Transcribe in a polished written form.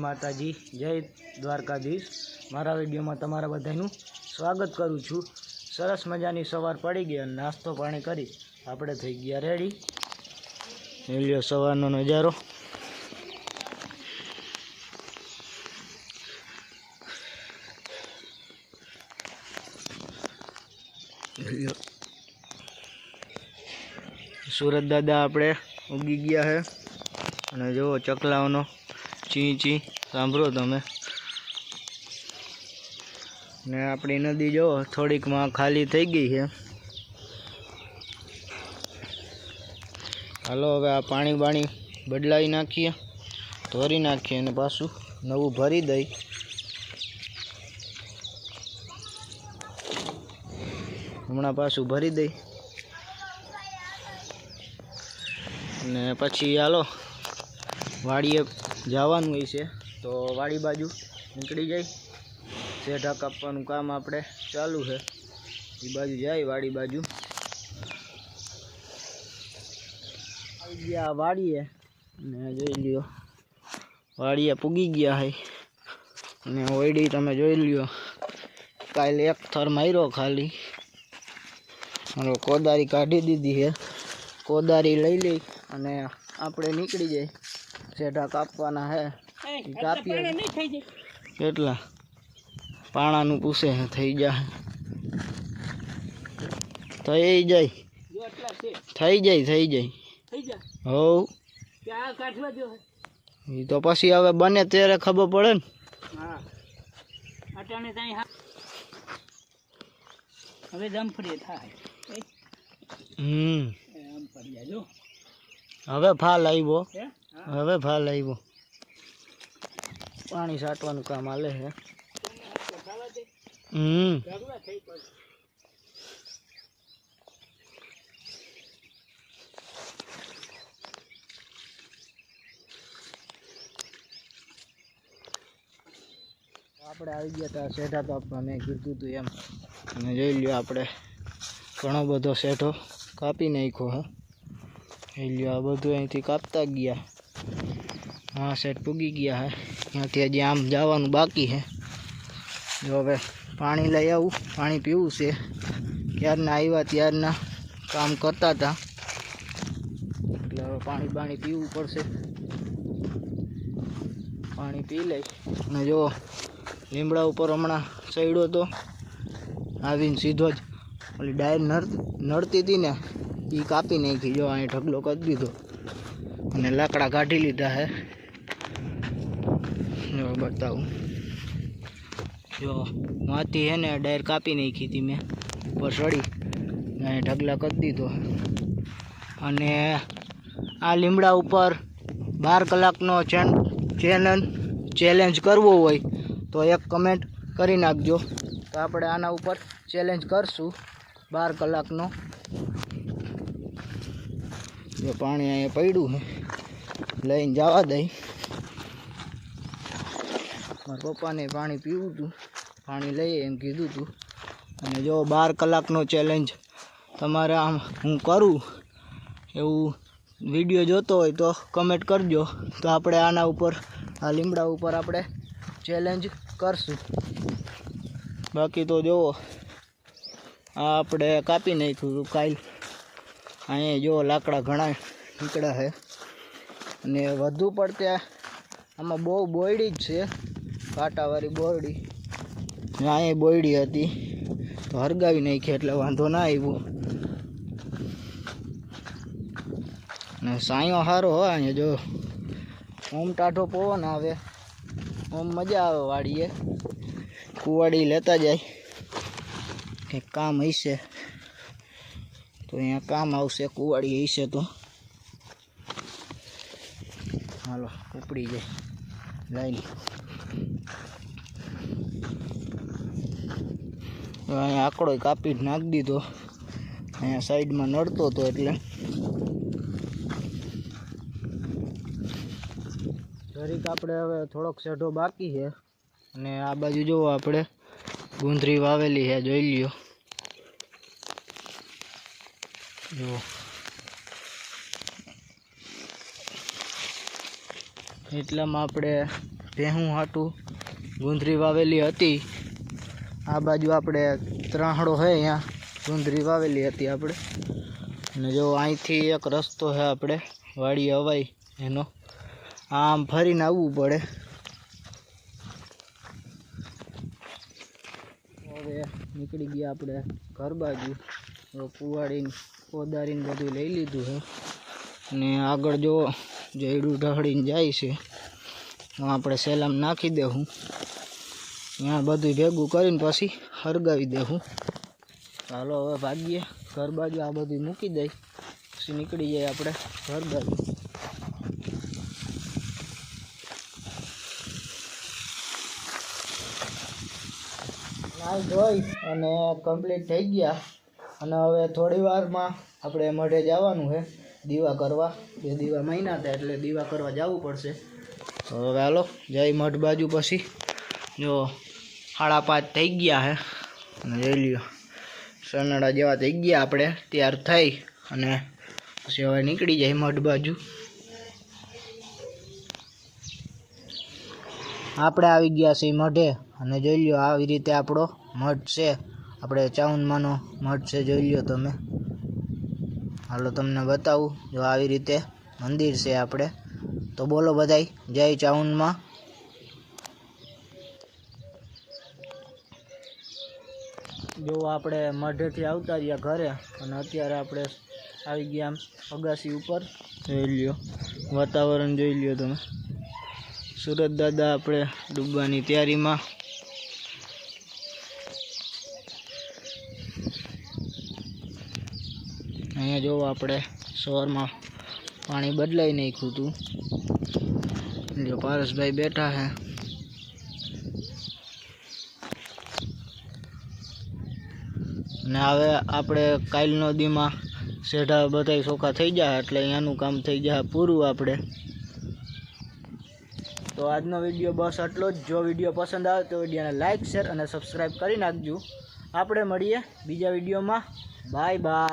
माताजी जय द्वारकाधीश। मारा विडियो में तमारा बधाईनुं स्वागत करूँ छूँ। सरस मजानी सवार पड़ी गई, नास्तो पाणी करी आपणे थई गया रेडी। ल्यो सवारनो नजारो। सूरत दादा आपणे उगी गया है અને જો ચકલાઓનો ચી ચી સાંભળો તમે। ને આપણી નદી જો થોડીક માં ખાલી થઈ ગઈ છે। હાલો હવે આ પાણી બાણી બદલાવી નાખીએ, ધોરી નાખીએ અને પાછું નવું ભરી દઈ। હમણાં પાછું ભરી દઈ ને પછી હાલો વાડીએ જવાનું હોય છે તો વાડી बाजू નીકળી જાય। શેઢા કાપવાનું કામ આપણે ચાલુ છે, એ बाजू જાય વાડી बाजू। આવી ગયા વાડીએ ને જોઈ લ્યો વાડીએ પૂગી ગયા है ને ઓયડી તમે જોઈ લ્યો। કાલે એક થર માર્યો ખાલી, મારો કોદારી કાઢી દીધી है। कोदारी लई ली અને આપણે નીકળી જાય। શેઢા કાપવાના है, કાપીએ કેટલા પાણાનું પૂછે है, થઈ જાય થઈ જાય થઈ જાય हो। ये तो પછી હવે બને ત્યારે ખબર પડે ને। હા અટાણે તાઈ હવે જમફરી થાય। એમ પડી જાજો। હવે ફાલ આવ્યો, હવે ફાલ આવ્યો। પાણી સાટવાનું કામ આલે છે। આપણે આવી ગયા હતા શેઢા કાપવા, મેં કીધું હતું એમ। અને જોઈ લ્યો આપણે ઘણો બધો શેઢો કાપી નાખ્યો હે। જોઈ લ્યો આ બધું અહીંથી કાપતા ગયા। हाँ सेट पूगी गया है, यहाँ थी हजी आम जवानुं बाकी है। जो हवे पाणी लई आऊँ, पाणी पीवुं छे। क्यारना आव्या त्यारना काम करता था એટલે હવે પાણી બાણી પીવું પડશે। પાણી પી લઈ અને જો લીમડા ઉપર હમણાં ચડ્યો તો આવીને સીધો જ ઓલી ડાયર નડતી હતી ને એ કાપી નાખી। જો અહીં ઢગલો કરી દીધો અને લાકડા કાઢી લીધા है। जो बताऊँ जो माती है ने डायर कापी नहीं की थी मैं, ऊपर सड़ी ने ढगला कर दीधो। अने आ लीमड़ा ऊपर 12 कलाकनो चेलेंज करवो होय तो एक कमेंट करी नाखजो, तो आपणे आना ऊपर चेलेंज करशुं 12 कलाकनो। जो पाणी अहीं पड्युं है लईने जवा दई। मारा पप्पा ने पानी पीवुं तुं, पानी लई एम कीधुं तुं। अने जो 12 कलाकनो चेलेंज तमारे आम हूँ करूँ एवं वीडियो जोतो होय तो कमेंट करजो, तो आपणे आना ऊपर आ लीमड़ा ऊपर आपणे चेलेंज करशुं। बाकी तो जो आपणे कापी नाख्युं काल अहीं जो लाकड़ा घणा નીકળ્યા है અને વધુ પડતે આમાં બહુ બોયડી જ છે, કાંટાવાળી બોયડી। અહીં બોયડી હતી તો હરગાવી નાખી એટલે વાંધો ના આવ્યો। ને સાયો સારો હોય અહીંયા જો ઓમ ટાઢો પવન આવે, ઓમ મજા આવે વાડીએ। કુવાડી લેતા જાય કંઈક કામ હશે તો અહીંયા કામ આવશે, કુવાડી હશે તો। हालो उपड़ी जाए लाई अँ आकड़ो कापी नाख दीधो। अँ साइड में नड़तो तो एटले जरीक आपणे हवे थोड़ोक सेठो बाकी है। अने आ बाजू जो आपणे गुंदरी वावेली है, जोई ल्यो जो એટલામાં આપણે ભેહું હાટું ગુંદરી વાવેલી હતી. આ બાજુ આપણે ત્રાહડો છે, અહીંયા ગુંદરી વાવેલી હતી આપણે. અને જો અહીંથી એક રસ્તો છે આપણે વાડી અવાય એનો, આમ ફરીને આવવું પડે. હવે નીકળી ગયા આપણે ઘર બાજુ. કુવાડીને કોદારીને બધું લઈ લીધું છે. અને આગળ જો જયડું ઢહળીને જાય છે, આપણે સેલામ નાખી દેવું. ત્યાં બધું ભેગું કરીને પછી હરગાવી દેવું. ચાલો હવે ભાગીએ ઘર બાજુ. આ બધું મૂકી દઈ પછી નીકળી જાય આપણે ઘર બાજુ. નાઈ ધોઈ અને કમ્પ્લીટ થઈ ગયા. અને હવે થોડી વારમાં આપણે મઢે જવાનું છે દીવા કરવા. 2 દીવા મહિના હતા એટલે દીવા કરવા જવું પડશે. તો હવે હાલો જઈ મઢ બાજુ. પછી જો 5:30 થઈ ગયા છે. અને જોઈ લ્યો સનાડા જેવા થઈ ગયા આપણે તૈયાર થઈ. અને પછી હવે નીકળી જાય મઢ બાજુ. આપણે આવી ગયા છીએ મઢે. અને જોઈ લ્યો આવી રીતે આપણો મઢ છે. આપણે ચાઉનમાંનો મઢ છે, જોઈ લ્યો તમે. હાલો તમને બતાવું. જો આવી રીતે મંદિર છે આપણે. તો બોલો બધાય જય ચાઉનમાં. જો આપણે મઢેથી આવતા રહ્યા ઘરે. અને અત્યારે આપણે આવી ગયા અગાસી ઉપર. જોઈ લ્યો વાતાવરણ જોઈ લ્યો તમે. સુરત દાદા આપણે ડૂબવાની તૈયારીમાં. અહીંયા જો આપણે સવારમાં પાણી બદલાઈ નાખ્યું હતું. જો પારસભાઈ બેઠા છે. અને હવે આપણે કાલનો દીમાં શેઢા બધા ચોખ્ખા થઈ જાય એટલે અહીંયાનું કામ થઈ જાય પૂરું આપણે. તો આજનો વિડીયો બસ આટલો જ. જો વિડીયો પસંદ આવે તો વિડીયોને લાઇક, શેર અને સબસ્ક્રાઈબ કરી નાખજો. આપણે મળીએ બીજા વિડીયોમાં. Bye bye.